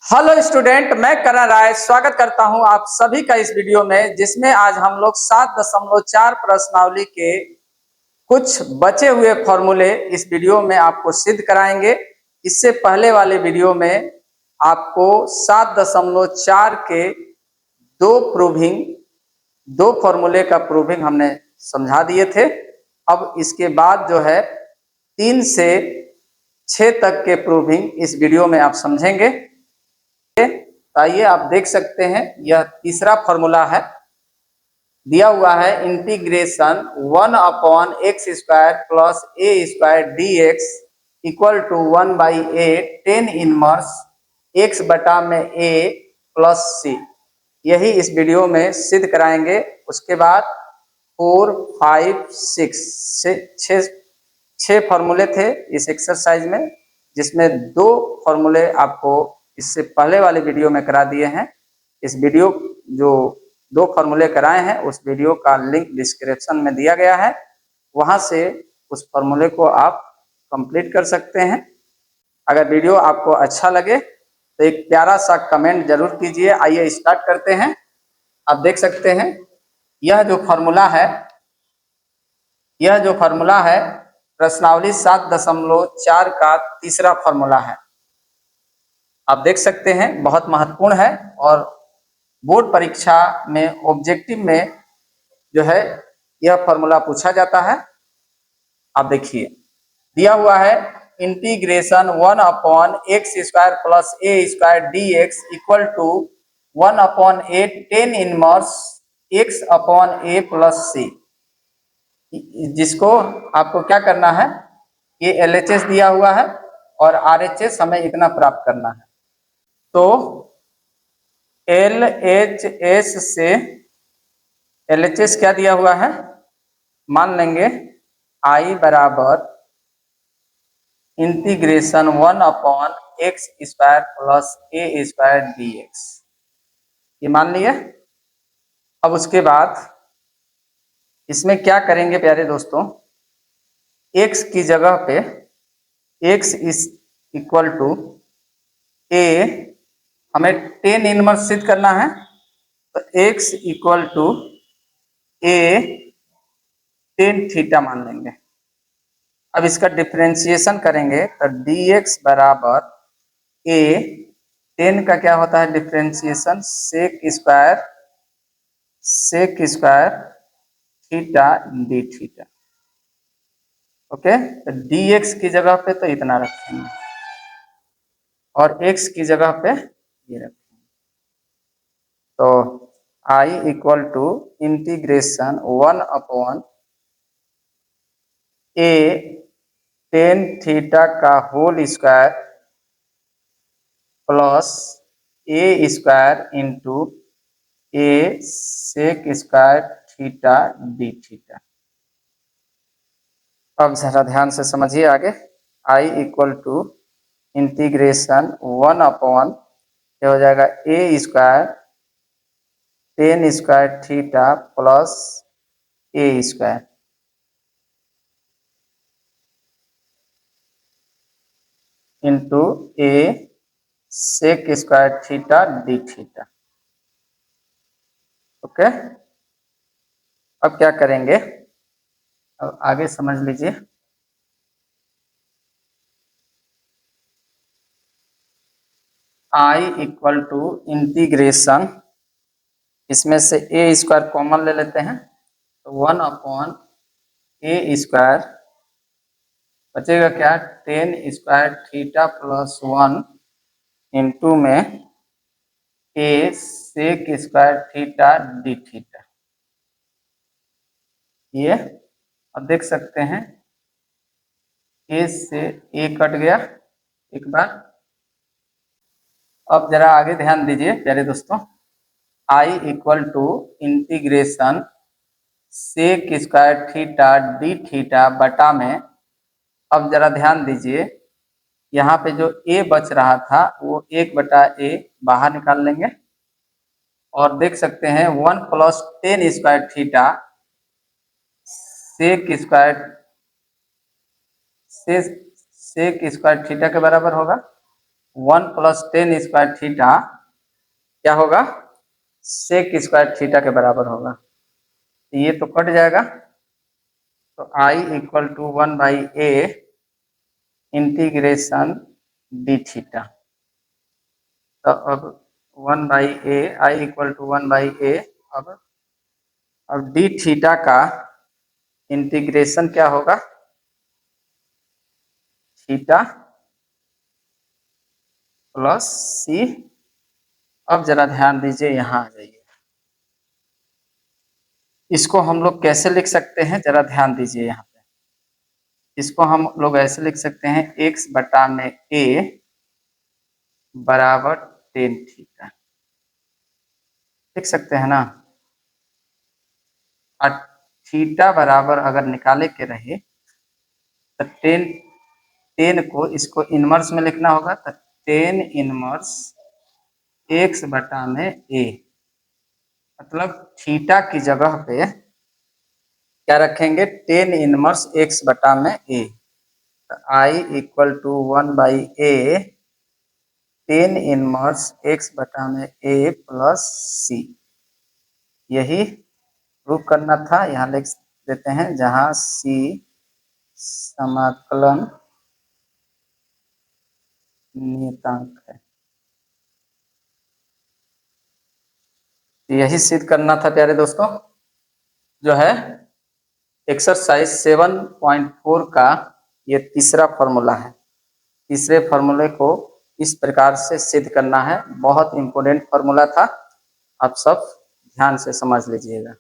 Hello student, मैं करण राय स्वागत करता हूं आप सभी का इस वीडियो में, जिसमें आज हम लोग 7.4 प्रश्नावली के कुछ बचे हुए फॉर्मूले इस वीडियो में आपको सिद्ध कराएंगे। इससे पहले वाले वीडियो में आपको 7.4 के दो फॉर्मूले का प्रूविंग हमने समझा दिए थे। अब इसके बाद जो है 3 से 6 तक के प्रूविंग इस वीडियो में आप समझेंगे। आइए आप देख सकते हैं, यह तीसरा फॉर्मूला है। दिया हुआ है integration 1/x² plus a² dx equal to 1/a tan inverse x बटा में a प्लस c। यही इस वीडियो में सिद्ध कराएंगे। उसके बाद 4, 5, 6 6 फॉर्मूले थे इस एक्सरसाइज में, जिसमें 2 फॉर्मूले आपको इससे पहले वाले वीडियो में करा दिए हैं। इस वीडियो जो 2 फॉर्मूले कराए हैं उस वीडियो का लिंक डिस्क्रिप्शन में दिया गया है, वहां से उस फॉर्मूले को आप कंप्लीट कर सकते हैं। अगर वीडियो आपको अच्छा लगे तो एक प्यारा सा कमेंट जरूर कीजिए। आइए स्टार्ट करते हैं। आप देख सकते हैं यह जो फॉर्मूला है प्रश्नावली 7.4 का तीसरा फॉर्मूला है। आप देख सकते हैं बहुत महत्वपूर्ण है और बोर्ड परीक्षा में ऑब्जेक्टिव में जो है यह फॉर्मूला पूछा जाता है। आप देखिए दिया हुआ है integration 1/x² plus a² dx equal to 1/a tan inverse x/a plus c। जिसको आपको क्या करना है, ये LHS दिया हुआ है और RHS हमें इतना प्राप्त करना है। तो LHS से LHS क्या दिया हुआ है, मान लेंगे I बराबर integration 1/x² plus a² dx, ये मान लिया। अब उसके बाद इसमें क्या करेंगे प्यारे दोस्तों, x की जगह पे x is equal to a, हमें tan इनवर्स सिद्ध करना है, तो x equal to a tan theta मान लेंगे। अब इसका डिफरेंशिएशन करेंगे तो dx बराबर a, tan का क्या होता है differentiation, sec square theta d theta. Okay, तो dx की जगह पे तो इतना रखेंगे और x की जगह पे ये रखेंगे। तो I equal to integration 1/a tan theta का whole square plus a² into a sec square theta d theta. अब जरा ध्यान से समझिए आगे। I इक्वल टू इंटीग्रेशन 1/ क्या हो जाएगा a² tan square theta plus a² into a sec square theta d theta. Okay, अब क्या करेंगे, अब आगे समझ लीजिए। I इक्वल टू इंटीग्रेशन, इसमें से a² कॉमन ले लेते हैं, तो 1/a² बचेगा क्या, tan square theta plus 1 into में a sec square theta d theta. ये अब देख सकते हैं a से a कट गया एक बार। अब जरा आगे ध्यान दीजिए प्यारे दोस्तों। I equal to integration sec square theta d theta बटा में, अब जरा ध्यान दीजिए यहाँ पे जो a बच रहा था वो 1/a बाहर निकाल लेंगे और देख सकते हैं 1 plus tan square theta sec square theta के बराबर होगा। 1 प्लस टेन स्क्वायर थीटा क्या होगा, सेक स्क्वायर थीटा के बराबर होगा। तो ये तो कट जाएगा, तो I equal to 1/a integration d theta. तो अब 1/a, I equal to 1/a, अब डी थीटा का इंटीग्रेशन क्या होगा, थीटा प्लस सी। अब जरा ध्यान दीजिए, यहाँ आ जाइए, इसको हम लोग कैसे लिख सकते हैं, जरा ध्यान दीजिए यहाँ पे। इसको हम लोग ऐसे लिख सकते हैं, x बटा में a बराबर टेन थीटा, लिख सकते हैं ना। और थीटा बराबर अगर निकाले के रहे तो टेन को इसको इनवर्स में लिखना होगा, तो टेन इनवर्स x बटा में a, मतलब थीटा की जगह पे क्या रखेंगे, टेन इनवर्स x बटा में a। तो I equal to 1/a tan inverse x बटा में a प्लस सी। यही प्रूव करना था, यहाँ लिख देते हैं, जहां सी समाकलन नियतांक है। यही सिद्ध करना था प्यारे दोस्तों, जो है एक्सरसाइज 7.4 का ये तीसरा फॉर्मूला है। तीसरे फॉर्मूले को इस प्रकार से सिद्ध करना है, बहुत इंपॉर्टेंट फॉर्मूला था, आप सब ध्यान से समझ लीजिएगा।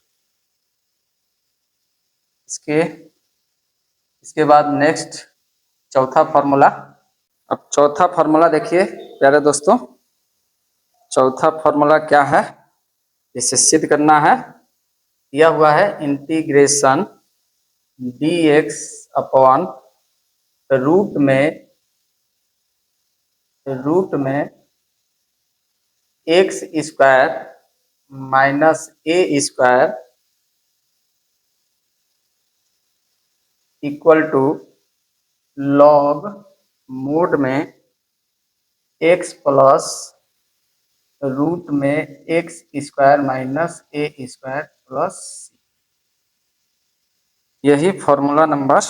इसके बाद नेक्स्ट चौथा फॉर्मूला। अब चौथा फॉर्मूला देखिए प्यारे दोस्तों, चौथा फॉर्मूला क्या है, इसे सिद्ध करना है। दिया हुआ है इंटीग्रेशन dx अपॉन रूट में x square minus a square equal to log mod में x प्लस रूट में x square minus a square plus c। यही फॉर्मूला नंबर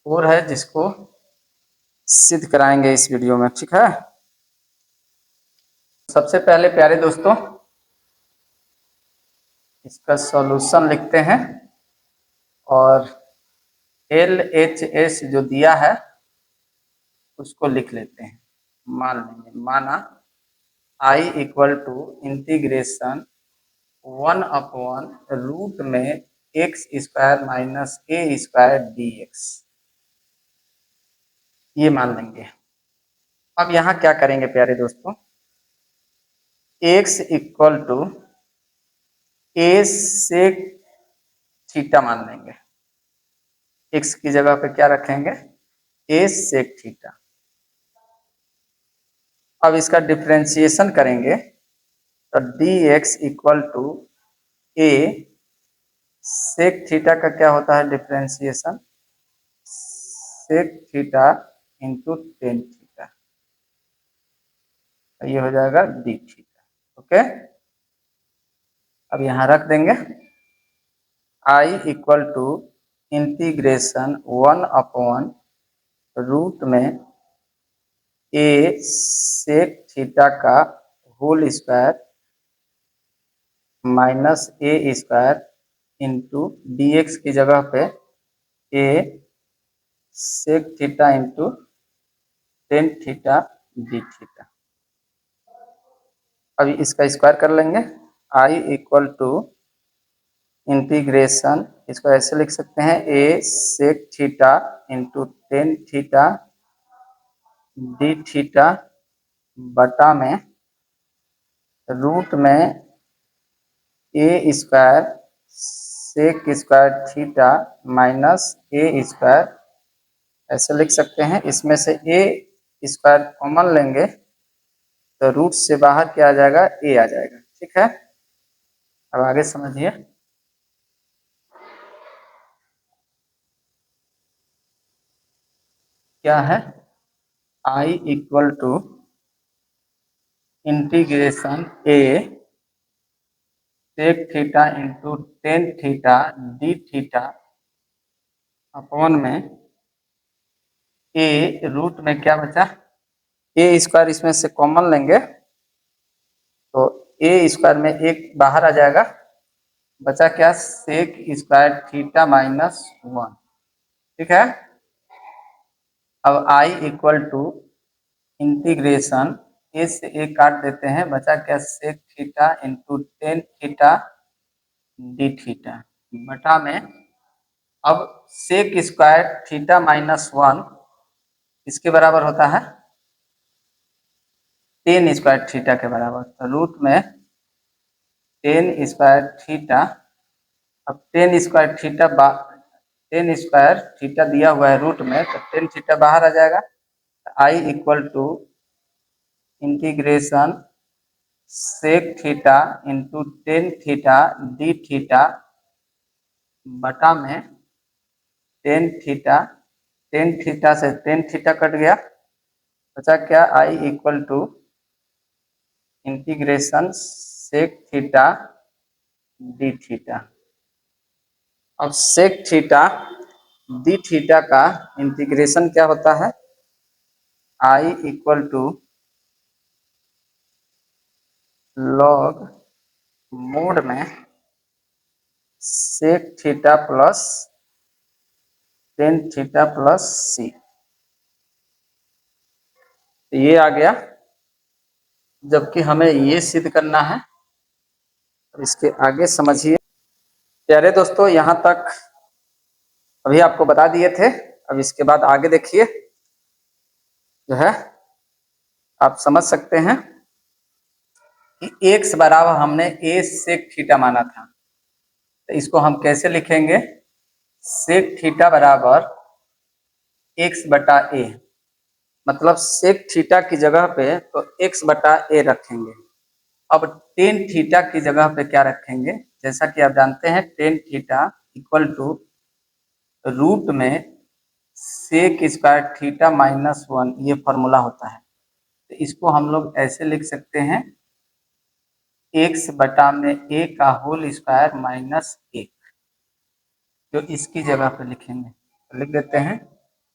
4 है, जिसको सिद्ध कराएंगे इस वीडियो में, ठीक है। सबसे पहले प्यारे दोस्तों इसका सॉल्यूशन लिखते हैं, और LHS जो दिया है उसको लिख लेते हैं। मान लेंगे, माना I equal to integration 1 upon root में x square minus a square dx, ये मान लेंगे। अब यहाँ क्या करेंगे प्यारे दोस्तों, x equal to a sec theta मान लेंगे। x की जगह पे क्या रखेंगे, a सेक थीटा। अब इसका डिफरेंशिएशन करेंगे तो dx equal to a sec theta का क्या होता है differentiation, sec theta into tan theta, ये हो जाएगा डी थीटा। ओके, अब यहाँ रख देंगे I equal to integration 1 upon root में ए सेक थीटा का whole square minus a square into d x की जगह पे a sec theta into tan theta d theta. अभी इसका स्क्वायर कर लेंगे, आई इक्वल टू इंटीग्रेशन, इसको ऐसे लिख सकते हैं, a sec theta into tan theta d theta बटा में रूट में a square sec square theta minus a square, ऐसे लिख सकते हैं। इसमें से ए स्क्वायर कॉमन लेंगे तो रूट से बाहर क्या आ जाएगा, ए आ जाएगा, ठीक है। अब आगे समझिए, क्या है, I equal to integration a sec theta into tan theta d theta upon में ए रूट में क्या बचा, ए स्क्वायर इसमें से कॉमन लेंगे तो ए स्क्वायर में एक बाहर आ जाएगा, बचा क्या, सेक स्क्वायर थीटा माइनस 1। ठीक है। अब I equal to integration a से ए काट देते हैं, बचा क्या, sec theta into tan theta d theta बटा में अब सेक स्क्वायर थीटा माइनस 1 इसके बराबर होता है टेन स्क्वायर थीटा के बराबर, तो रूट में टेन स्क्वायर थीटा। अब टेन स्क्वायर थीटा दिया हुआ है रूट में, तो टेन थीटा बाहर आ जाएगा। I equal to integration sec theta into tan theta d theta बटा में टेन थीटा से टेन थीटा कट गया, बचा क्या, I equal to integration sec theta d theta. अब सेक थीटा डी थीटा का इंटीग्रेशन क्या होता है, I equal to log mod में sec theta plus tan theta plus c. ये आ गया, जबकि हमें ये सिद्ध करना है। इसके आगे समझिए। प्यारे दोस्तों, यहाँ तक अभी आपको बता दिए थे। अब इसके बाद आगे देखिए, जो है आप समझ सकते हैं कि x बराबर हमने a सेक थीटा माना था, तो इसको हम कैसे लिखेंगे, सेक थीटा बराबर x बटा a, मतलब सेक थीटा की जगह पे तो x बटा a रखेंगे। अब टेन थीटा की जगह पे क्या रखेंगे, जैसा कि आप जानते हैं tan theta equal to root में सेक स्क्वायर थीटा माइनस 1, ये फॉर्मूला होता है। तो इसको हम लोग ऐसे लिख सकते हैं, x बटा में a का होल स्क्वायर माइनस 1, जो इसकी जगह पे लिखेंगे। तो लिख देते हैं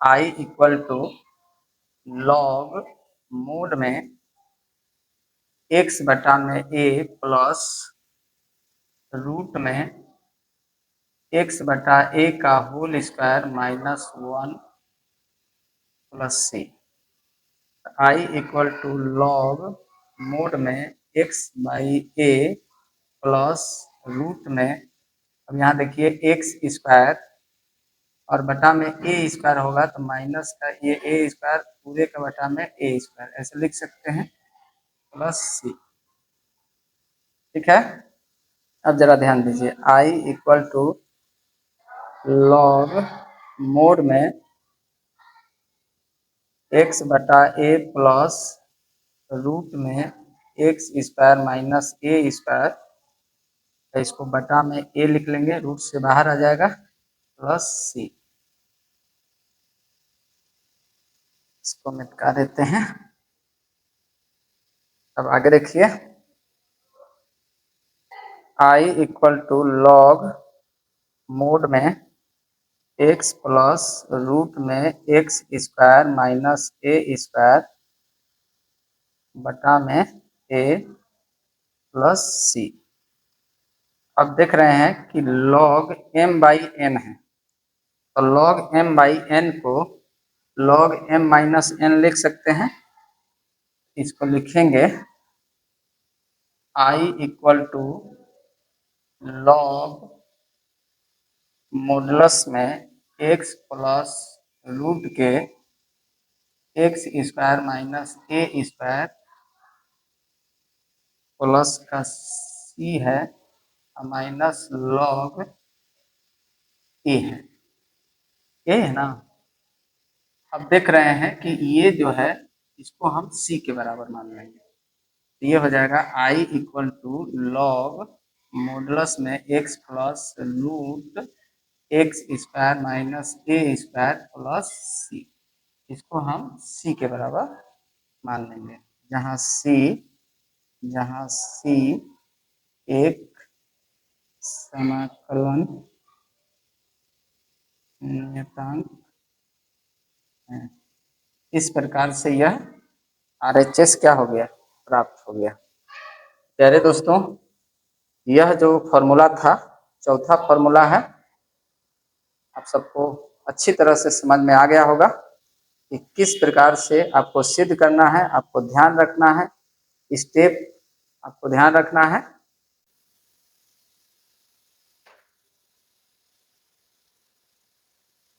i equal to log mod में x बटा में a प्लस रूट में x बटा a का whole square minus 1 plus c. I equal to log mod में x by a plus root में, अब यहाँ देखिए x स्क्वायर और बटा में a स्क्वायर होगा, तो माइनस का ये a स्क्वायर पूरे का बटा में a स्क्वायर, ऐसे लिख सकते हैं, प्लस सी। ठीक है। अब जरा ध्यान दीजिए, आई इक्वल टू लॉग मोड में x बटा a प्लस रूट में x square minus a square, तो इसको बटा में a लिख लेंगे, रूट से बाहर आ जाएगा, प्लस c। इसको मिटा देते हैं। अब आगे देखिए, आई इक्वल टू लॉग मोड में x प्लस रूट में x square minus a square बटा में a प्लस c। अब देख रहे हैं कि log m बाई n है, तो log m बाई n को log m माइनस n लिख सकते हैं। इसको लिखेंगे i equal to log modulus में x प्लस रूट के x square minus a square plus का c है माइनस लॉग a है, ये है ना। अब देख रहे हैं कि ये जो है इसको हम c के बराबर मान लेंगे, तो ये हो जाएगा i equal to log modulus में x plus root x square minus a square plus c। इसको हम c के बराबर मान लेंगे, जहाँ c एक समाकलन नियतांक है। इस प्रकार से यह RHS क्या हो गया, प्राप्त हो गया। प्यारे दोस्तों, यह जो फॉर्मूला था, चौथा फॉर्मूला है, आप सबको अच्छी तरह से समझ में आ गया होगा कि किस प्रकार से आपको सिद्ध करना है, आपको ध्यान रखना है, स्टेप आपको ध्यान रखना है।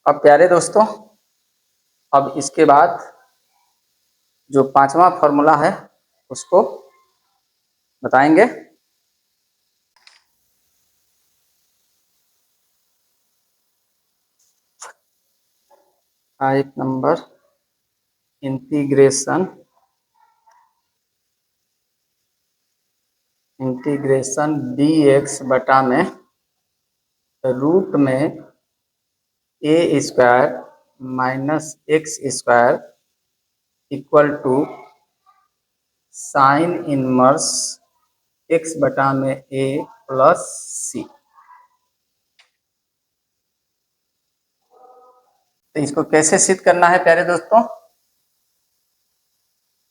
अब प्यारे दोस्तों, अब इसके बाद जो पांचवा फॉर्मूला है उसको बताएंगे। एक नंबर इंटीग्रेशन dx बटा में रूट में a square minus x square equal to sine inverse x बटा में a प्लस c। तो इसको कैसे सिद्ध करना है प्यारे दोस्तों?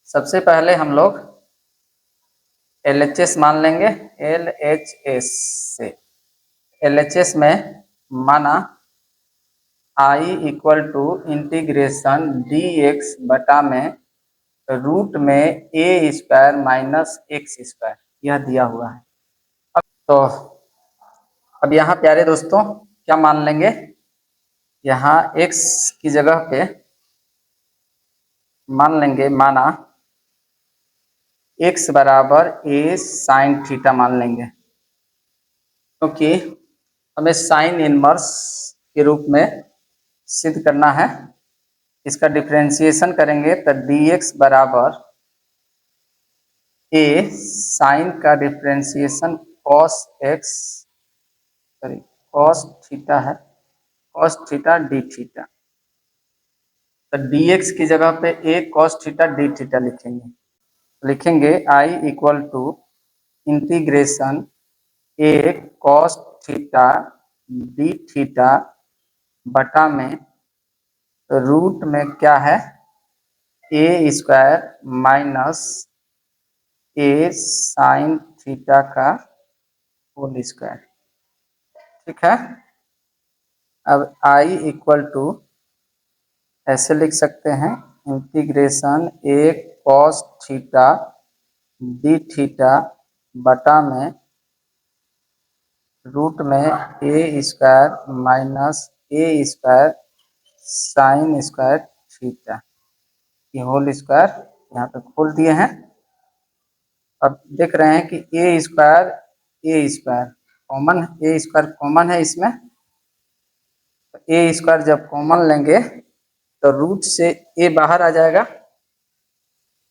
सबसे पहले हम लोग LHS मान लेंगे। LHS से LHS में माना I equal to integration dx बटा में रूट में a square minus x square, यह दिया हुआ है। तो अब यहाँ प्यारे दोस्तों क्या मान लेंगे, यहाँ x की जगह पे मान लेंगे, माना x बराबर a साइन थीटा मान लेंगे, क्योंकि हमें साइन इनवर्स के रूप में सिद्ध करना है। इसका डिफरेंशिएशन करेंगे तो dx बराबर a साइन का differentiation cos x sorry cos theta है, cos थीटा d थीटा। तो dx की जगह पे a cos theta d theta लिखेंगे I equal to integration a cos theta d theta बटा में रूट में क्या है a square minus a sine theta का होल स्क्वायर। ठीक है, अब I इक्वल टू ऐसे लिख सकते हैं, integration a cos theta d theta बटा में रूट में a square minus a square sine square theta की होल स्क्वायर, यहाँ पे खोल दिए हैं। अब देख रहे हैं कि a square common, a square common है इसमें, a स्क्वायर जब कॉमन लेंगे तो रूट से a बाहर आ जाएगा,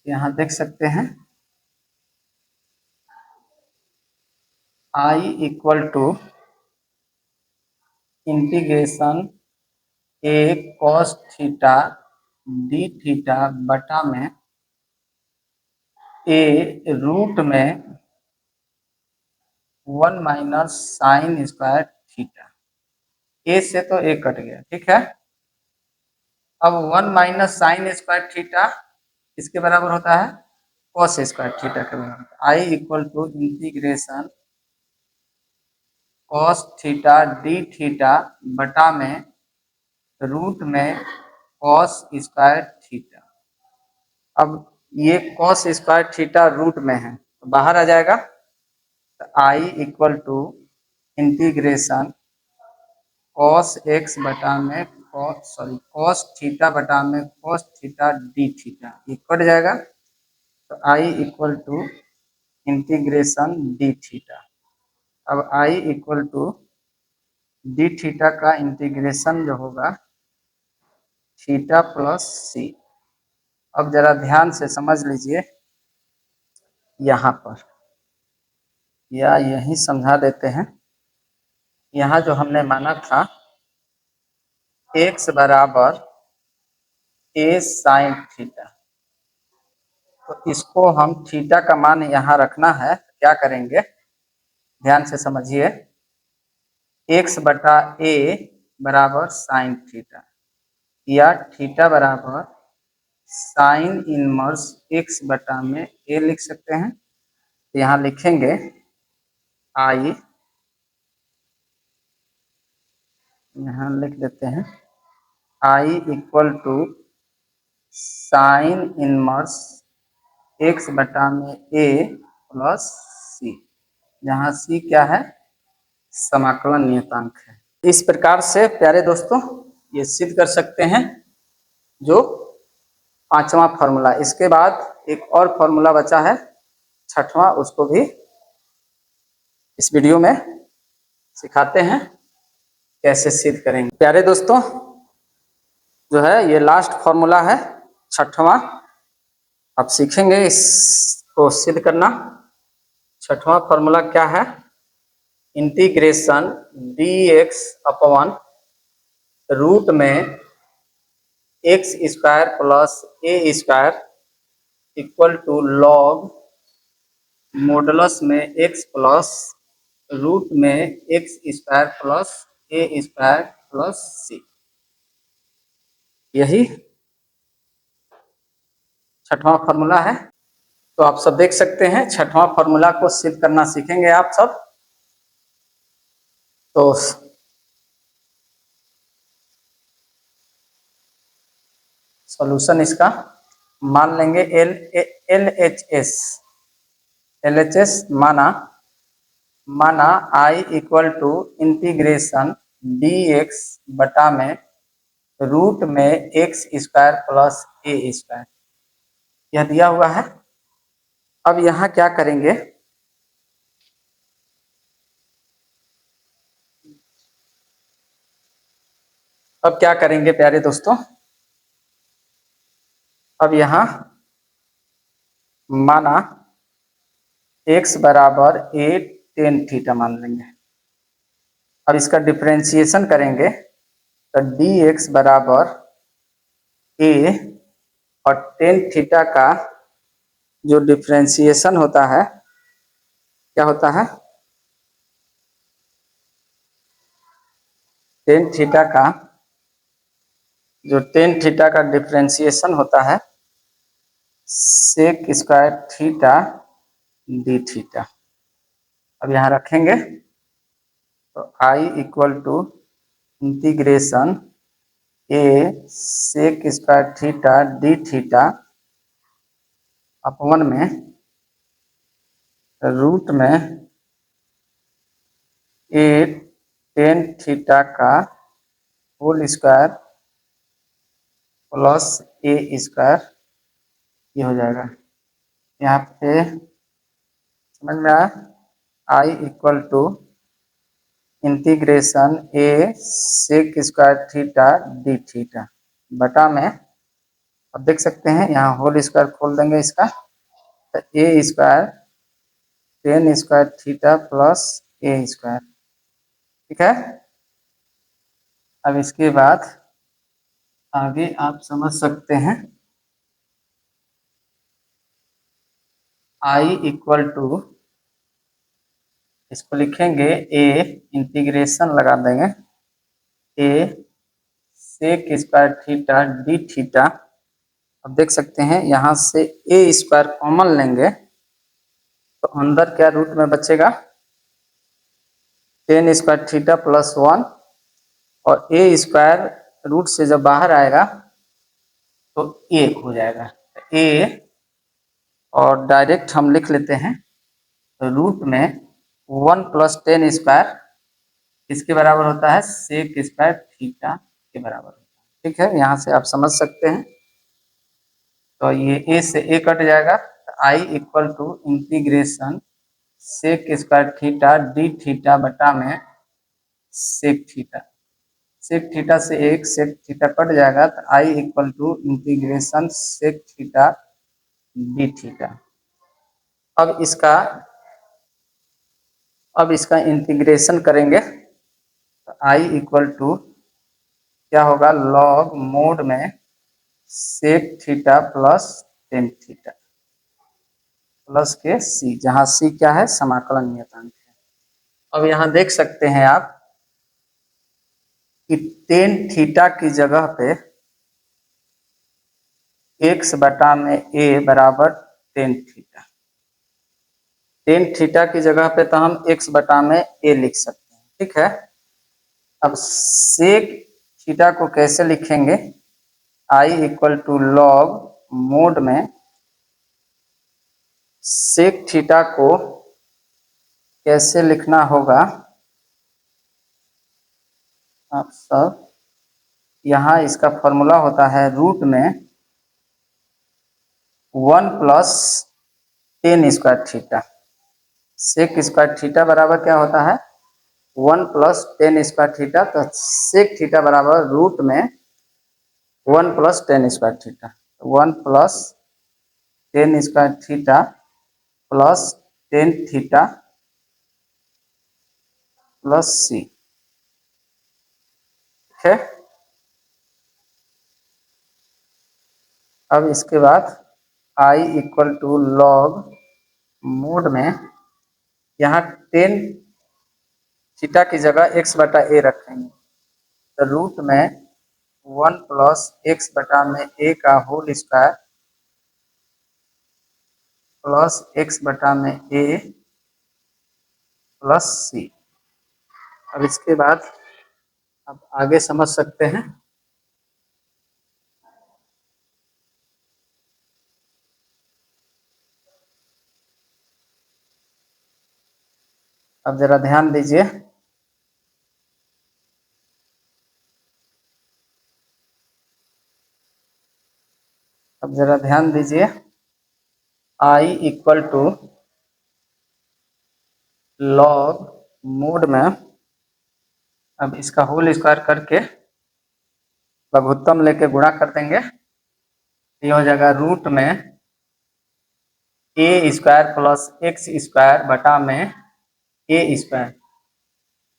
यहाँ देख सकते हैं। I equal to integration a cos theta d theta बटा में a रूट में 1 minus sine square theta, a से तो a कट गया। ठीक है, अब 1 माइनस साइन स्क्वायर थीटा इसके बराबर होता है cos स्क्वायर थीटा के बराबर। I equal to integration cos theta d theta बटा में रूट में cos स्क्वायर थीटा। अब ये cos स्क्वायर थीटा रूट में है तो बाहर आ जाएगा, तो I equal to integration cos x बटा में cos थीटा बटा में cos थीटा d थीटा, ये कट जाएगा, तो I equal to integration d theta. अब I equal to d theta का इंटीग्रेशन जो होगा थीटा प्लस c। अब जरा ध्यान से समझ लीजिए, यहाँ पर या यही समझा देते हैं। यहाँ जो हमने माना था x बराबर ए साइन थीटा। तो इसको हम थीटा का मान यहाँ रखना है, क्या करेंगे ध्यान से समझिए। x बटा ए बराबर साइन थीटा, या थीटा बराबर साइन इनवर्स x बटा में ए लिख सकते हैं। तो यहाँ लिखेंगे आई, यहाँ लिख देते हैं I equal to sine inverse x बटा में ए प्लस सी, जहाँ सी क्या है, समाकलन नियतांक है। इस प्रकार से प्यारे दोस्तों ये सिद्ध कर सकते हैं जो पांचवा फॉर्मूला। इसके बाद एक और फॉर्मूला बचा है छठवां, उसको भी इस वीडियो में सिखाते हैं कैसे सिद्ध करेंगे। प्यारे दोस्तों जो है ये लास्ट फॉर्मूला है छठवां, अब सीखेंगे इसको सिद्ध करना। छठवां फॉर्मूला क्या है, इंटीग्रेशन dx अपॉन रूट में x square plus a square equal to log modulus में एक्स प्लस रूट में x square plus a square plus c. यही छठवां फॉर्मूला है। तो आप सब देख सकते हैं छठवां फॉर्मूला को सिद्ध करना सीखेंगे आप सब। तो सॉल्यूशन इसका मान लेंगे एल एच एस माना I equal to integration d x बटा में रूट में x square plus a square, यह दिया हुआ है। अब यहाँ क्या करेंगे, अब क्या करेंगे प्यारे दोस्तों, अब यहाँ माना x बराबर ए टेन थीटा मान लेंगे। अब इसका डिफरेंशिएशन करेंगे तो dx बराबर a और टेन थीटा का जो डिफरेंशिएशन होता है क्या होता है, टेन थीटा का जो टेन थीटा का डिफरेंशिएशन होता है sec square theta d theta. अब यहाँ रखेंगे तो I equal to integration a sec square theta d theta upon में रूट में ए टेन थीटा का whole square plus a square, ये हो जाएगा। यहाँ पे समझ में आया, I equal to integration a sec square theta d theta बटा में, अब देख सकते हैं यहाँ होल स्क्वायर खोल देंगे इसका, तो a square tan square theta plus a square, ठीक है। अब इसके बाद आगे आप समझ सकते हैं आई इक्वल टू, इसको लिखेंगे ए इंटीग्रेशन लगा देंगे a sec square theta d theta. अब देख सकते हैं यहाँ से ए स्क्वायर कॉमन लेंगे तो अंदर क्या रूट में बचेगा, ten square theta plus one, और ए स्क्वायर रूट से जब बाहर आएगा तो ए हो जाएगा ए, और डायरेक्ट हम लिख लेते हैं रूट में वन प्लस टेन स्क्वायर इसके बराबर होता है सेक स्क्वायर थीटा के बराबर होता है, ठीक है। यहाँ से आप समझ सकते हैं। तो ये ए से ए कट जाएगा, तो I equal to integration sec square theta d theta बटा में सेक थीटा, सेक थीटा से एक सेक थीटा कट जाएगा, तो I equal to integration sec theta d theta. अब इसका इंटीग्रेशन करेंगे तो आई इक्वल टू क्या होगा, लॉग मोड में sec theta plus tan theta plus के सी, जहां सी क्या है, समाकलन नियतांक है। अब यहां देख सकते हैं आप कि टेन थीटा की जगह पे एक्स बटा में ए बराबर टेन थीटा, टेन थीटा की जगह पे तो हम एक्स बटा में ए लिख सकते हैं, ठीक है। अब सेक थीटा को कैसे लिखेंगे, आई इक्वल टू लॉग मोड में सेक थीटा को कैसे लिखना होगा, आप सब यहाँ इसका फॉर्मूला होता है रूट में 1 plus tan square theta, sec square theta बराबर क्या होता है 1 प्लस टेन स्क्वायर थीटा, तो सेक थीटा बराबर रूट में 1 plus tan square theta, 1 plus tan square theta plus tan theta plus c, ठीक है। अब इसके बाद i equal to log mod में यहाँ टेन थीटा की जगह x बटा ए रखेंगे, तो रूट में 1 प्लस एक्स बटा में ए का होल स्क्वायर प्लस एक्स बटा में ए प्लस सी। अब इसके बाद अब आगे समझ सकते हैं। अब जरा ध्यान दीजिए, अब जरा ध्यान दीजिए, i equal to log mod में अब इसका होल स्क्वायर करके लघुत्तम लेके गुणा कर देंगे, ये हो जाएगा रूट में a square plus x square बटा में ए स्क्वायर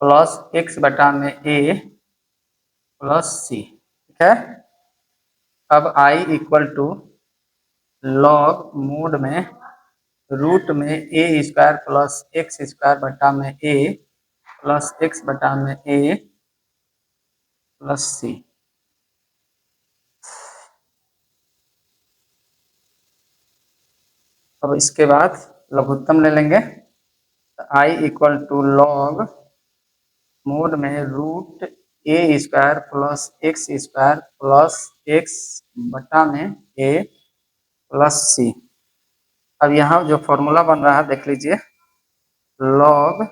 प्लस एक्स बटा में ए प्लस सी, ठीक है। अब i equal to log mod में रूट में a square plus x square बटा में ए प्लस एक्स बटा में ए प्लस सी। अब इसके बाद लघुत्तम ले लेंगे, तो i equal to log mod में root a square plus x square plus x बटा में ए प्लस सी। अब यहाँ जो फॉर्मूला बन रहा है देख लीजिए, लॉग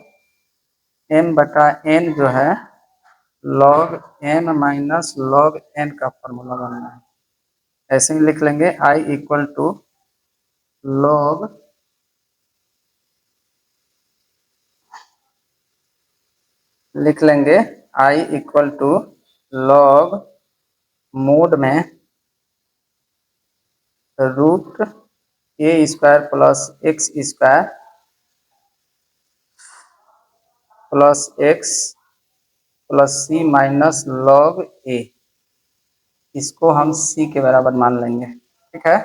m बटा n जो है log m minus log n का फॉर्मूला बनना है, ऐसे ही लिख लेंगे i इक्वल टू लॉग लिख लेंगे i equal to log mod में root a square plus x square plus x plus c minus log a, इसको हम सी के बराबर मान लेंगे, ठीक है।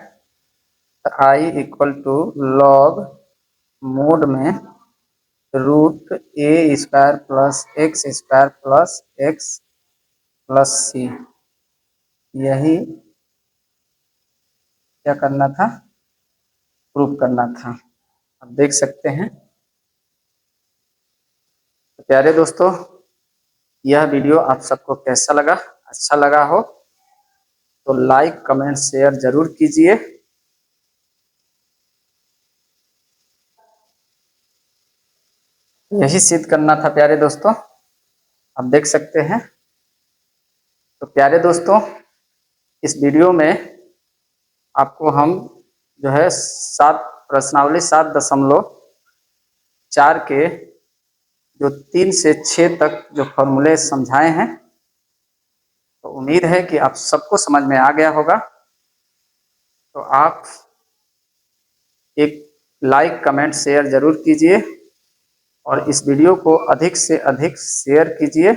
तो i equal to log mod में root a square plus x square plus x plus c, यही क्या करना था, प्रूव करना था। अब देख सकते हैं। तो प्यारे दोस्तों, यह वीडियो आप सबको कैसा लगा, अच्छा लगा हो तो लाइक कमेंट शेयर जरूर कीजिए। यही सिद्ध करना था प्यारे दोस्तों, आप देख सकते हैं। तो प्यारे दोस्तों, इस वीडियो में आपको हम जो है प्रश्नावली 7.4 के जो 3 से 6 तक जो फॉर्मूले समझाए हैं, तो उम्मीद है कि आप सबको समझ में आ गया होगा। तो आप एक लाइक कमेंट शेयर जरूर कीजिए और इस वीडियो को अधिक से अधिक शेयर कीजिए।